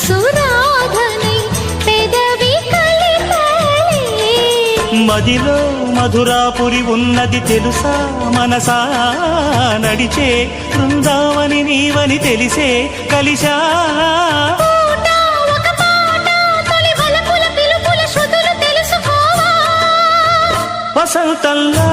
సురాధనై పెదవి కలిపలే మదిలో మధురాపురి ఉన్నది తెలుసా మనసా నడిచే బృందావని నీవని తెలిసే కలిశా వసంతంలా